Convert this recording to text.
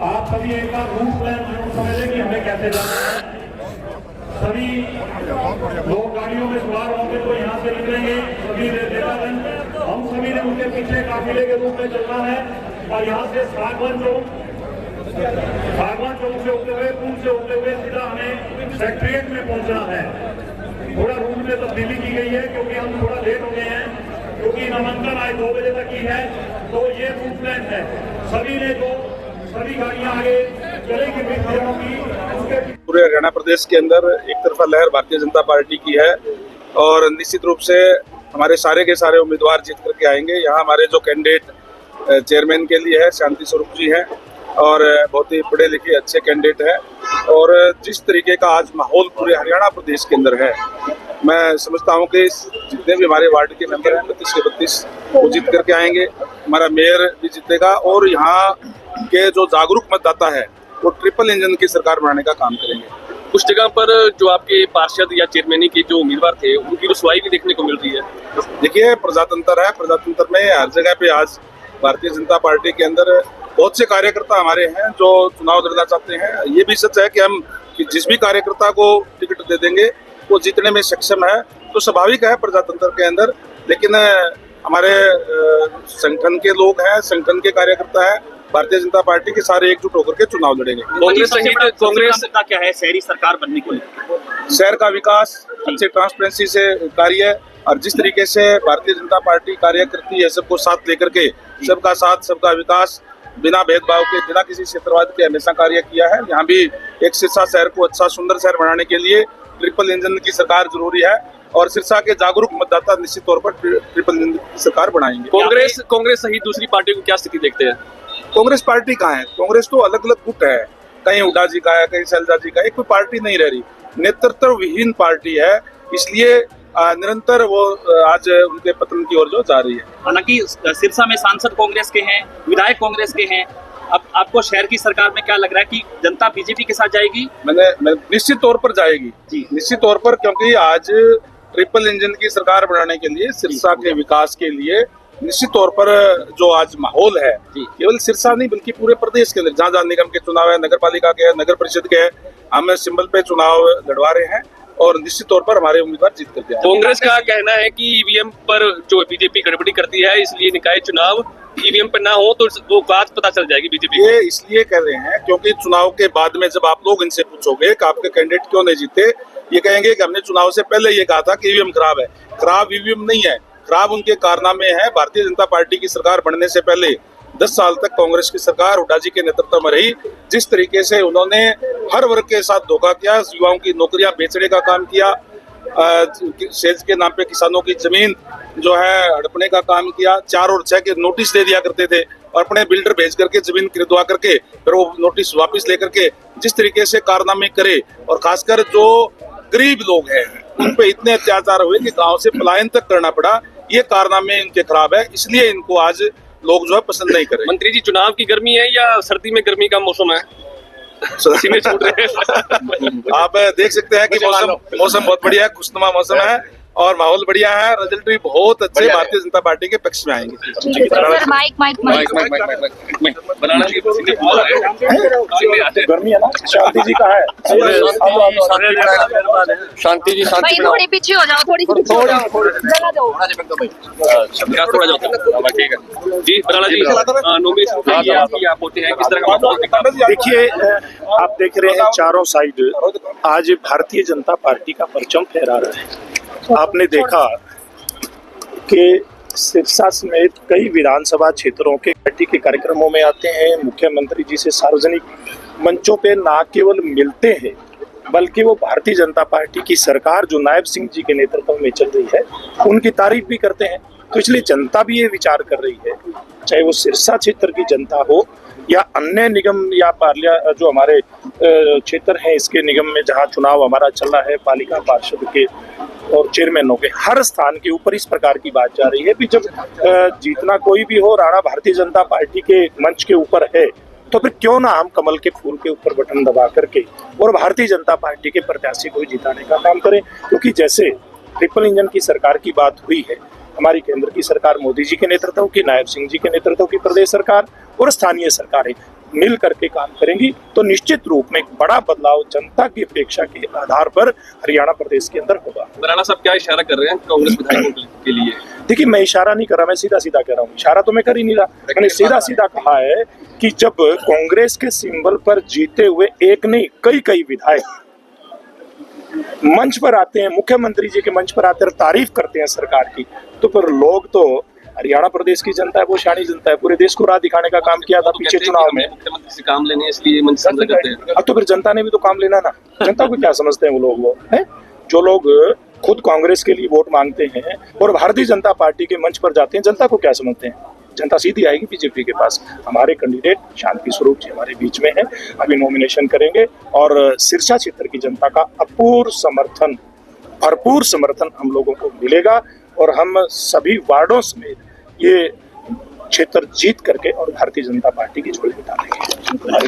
आप सभी एक बार रूट प्लान जरूर समझें कि हमें कैसे जाना है। सभी लोग गाड़ियों में सवार होंगे तो यहाँ से निकलेंगे सभी नेतागण, हम सभी ने उनके पीछे काफिले के रूप में चलना है और यहाँ से सागवान चौक से होते हुए पुल से होते हुए सीधा हमें सेक्रेटरिएट में पहुंचना है। थोड़ा रूट में तब्दीली की गई है क्योंकि हम थोड़ा लेट हो गए हैं, क्योंकि नामांकन आज 2 बजे तक की है। तो ये रूट प्लान है, सभी गाड़ियां आगे चलेंगी की। पूरे हरियाणा प्रदेश के अंदर एक तरफा लहर भारतीय जनता पार्टी की है और निश्चित रूप से हमारे सारे के सारे उम्मीदवार जीत करके आएंगे। यहाँ हमारे जो कैंडिडेट चेयरमैन के लिए है शांति स्वरूप जी हैं और बहुत ही पढ़े लिखे अच्छे कैंडिडेट हैं। और जिस तरीके का आज माहौल पूरे हरियाणा प्रदेश के अंदर है, मैं समझता हूँ कि जितने भी हमारे वार्ड के मेंबर हैं 32 के 32 वो जीत करके आएंगे। हमारा मेयर भी जीतेगा और यहाँ के जो जागरूक मतदाता है वो ट्रिपल इंजन की सरकार बनाने का काम करेंगे। कुछ जगह पर जो आपके पार्षद या चेयरमैन के जो उम्मीदवार थे उनकी रुसवाई भी देखने को मिल रही है। देखिए, प्रजातंत्र है, प्रजातंत्र में हर जगह पे आज भारतीय जनता पार्टी के अंदर बहुत से कार्यकर्ता हमारे हैं जो चुनाव लड़ना चाहते हैं। ये भी सच है कि हम जिस भी कार्यकर्ता को टिकट दे देंगे वो जीतने में सक्षम है, तो स्वाभाविक है प्रजातंत्र के अंदर। लेकिन हमारे संगठन के लोग हैं, संगठन के कार्यकर्ता हैं, भारतीय जनता पार्टी के सारे एकजुट होकर के चुनाव लड़ेंगे। कांग्रेस का क्या है शहरी सरकार बनने के लिए? शहर का विकास अच्छे ट्रांसपेरेंसी से कार्य और जिस तरीके से भारतीय जनता पार्टी कार्य करती है, सबको साथ लेकर के सबका साथ सबका विकास बिना भेदभाव के बिना किसी क्षेत्रवाद के हमेशा कार्य किया है। यहाँ भी एक सिरसा शहर को अच्छा सुंदर शहर बनाने के लिए ट्रिपल इंजन की सरकार जरूरी है और सिरसा के जागरूक मतदाता निश्चित तौर पर ट्रिपल इंजन की सरकार बनाएंगे। कांग्रेस सहित दूसरी पार्टी को क्या स्थिति देखते हैं? कांग्रेस पार्टी कहाँ है? कांग्रेस तो अलग अलग गुट है, कहीं हुड्डा जी का है, कहीं शैलजा जी का, एक कोई पार्टी नहीं रह रही, नेतृत्व विहीन पार्टी है। इसलिए निरंतर वो आज उनके पतन की ओर जो जा रही है। हालांकि सिरसा में सांसद कांग्रेस के हैं, विधायक कांग्रेस के हैं, अब आपको शहर की सरकार में क्या लग रहा है कि जनता बीजेपी के साथ जाएगी? मैं निश्चित तौर पर जाएगी जी, निश्चित तौर पर, क्योंकि आज ट्रिपल इंजन की सरकार बनाने के लिए, सिरसा के विकास के लिए निश्चित तौर पर जो आज माहौल है केवल सिरसा नहीं बल्कि पूरे प्रदेश के अंदर जहाँ जहाँ निगम के चुनाव है, नगर पालिका के है, नगर परिषद के है, हम सिंबल पे चुनाव लड़वा रहे हैं और निश्चित तौर पर हमारे उम्मीदवार जीत करके आए। कांग्रेस का कहना है कि ईवीएम पर जो बीजेपी गड़बड़ी करती है, इसलिए निकाय चुनाव ईवीएम पर ना हो तो वो बात पता चल जाएगी बीजेपी। ये इसलिए कह रहे हैं क्योंकि चुनाव के बाद में जब आप लोग इनसे पूछोगे कि आपके कैंडिडेट क्यों नहीं जीते, ये कहेंगे कि हमने चुनाव से पहले ये कहा था कि ईवीएम खराब है। खराब ईवीएम नहीं है, खराब उनके कारनामे हैं। भारतीय जनता पार्टी की सरकार बनने से पहले 10 साल तक कांग्रेस की सरकार हुड्डा जी के नेतृत्व में रही। जिस तरीके से उन्होंने हर वर्ग के साथ धोखा किया, युवाओं की नौकरियां बेचने का काम किया, सेज के नाम पे किसानों की जमीन जो है हड़पने का काम किया, 4 और 6 के नोटिस दे दिया करते थे और अपने बिल्डर भेज करके जमीन खरीदवा करके फिर वो नोटिस वापस लेकर के जिस तरीके से कारनामे करे और खासकर जो गरीब लोग हैं उन पे इतने अत्याचार हुए कि गांव से पलायन तक करना पड़ा। ये कारनामे इनके खराब है, इसलिए इनको आज लोग जो है पसंद नहीं करें। मंत्री जी, चुनाव की गर्मी है या सर्दी में गर्मी का मौसम है? में छूट रहे हैं। आप देख सकते हैं कि मौसम बहुत बढ़िया है, खुशनुमा मौसम है और माहौल बढ़िया है। रिजल्ट भी बहुत अच्छे भारतीय जनता पार्टी के पक्ष में आएंगे। गर्मी है ना, शांति जी का है, शांति जी थोड़ी पीछे हो जाओ, थोड़ी जगह दो। ठीक है जी, बराला जी आप होते हैं, किस तरह का माहौल? देखिए, आप देख रहे हैं चारों साइड आज भारतीय जनता पार्टी का परचम फहरा रहा है। आपने देखा कि सिरसा समेत कई विधानसभा क्षेत्रों के पार्टी के कार्यक्रमों में आते हैं, मुख्यमंत्री जी से सार्वजनिक मंचों पे ना केवल मिलते हैं बल्कि वो भारतीय जनता पार्टी की सरकार जो नायब सिंह जी के नेतृत्व में चल रही है उनकी तारीफ भी करते हैं। तो इसलिए जनता भी ये विचार कर रही है, चाहे वो सिरसा क्षेत्र की जनता हो या अन्य निगम या पार्लिया जो हमारे क्षेत्र हैं इसके निगम में जहाँ चुनाव हमारा चल रहा है, पालिका पार्षद के और चेयरमैनों के, हर स्थान के ऊपर इस प्रकार की बात जा रही है कि जब जीतना कोई भी हो, राणा भारतीय जनता पार्टी के मंच के ऊपर है, तो फिर क्यों ना हम कमल के फूल के ऊपर बटन दबा करके और भारतीय जनता पार्टी के प्रत्याशी को जिताने का काम करें। क्योंकि जैसे ट्रिपल इंजन की सरकार की बात हुई है, हमारी केंद्र की सरकार मोदी जी के नेतृत्व की, नायब सिंह जी के नेतृत्व की प्रदेश सरकार और स्थानीय सरकारें मिल करके काम करेंगी तो निश्चित रूप में एक बड़ा बदलाव जनता की अपेक्षा के आधार पर हरियाणा प्रदेश के अंदर होगा। राणा साहब क्या इशारा कर रहे हैं कांग्रेस विधायकों के लिए? देखिए, मैं इशारा नहीं कर रहा, मैं सीधा सीधा कह रहा हूँ। इशारा तो मैं कर ही नहीं रहा, मैंने सीधा सीधा कहा है कि जब कांग्रेस के सिंबल पर जीते हुए एक नहीं कई विधायक मंच पर आते हैं, मुख्यमंत्री जी के मंच पर आते हैं, तारीफ करते हैं सरकार की, तो फिर लोग तो हरियाणा प्रदेश की जनता है वो शानी जनता है, पूरे देश को राह दिखाने का काम किया था पीछे चुनाव में। मुख्यमंत्री से काम लेने इसलिए मंच साझा करते हैं। अब तो फिर जनता ने भी तो काम लेना ना। जनता को क्या समझते हैं वो लोग, वो है जो लोग खुद कांग्रेस के लिए वोट मांगते हैं और भारतीय जनता पार्टी के मंच पर जाते हैं, जनता को क्या समझते हैं? जनता सीधी आएगी बीजेपी के पास। हमारे कैंडिडेट शांति स्वरूप जी हमारे बीच में है, अभी नॉमिनेशन करेंगे और सिरसा क्षेत्र की जनता का भरपूर समर्थन हम लोगों को मिलेगा और हम सभी वार्डों समेत ये क्षेत्र जीत करके और भारतीय जनता पार्टी की झोली बिठा देंगे।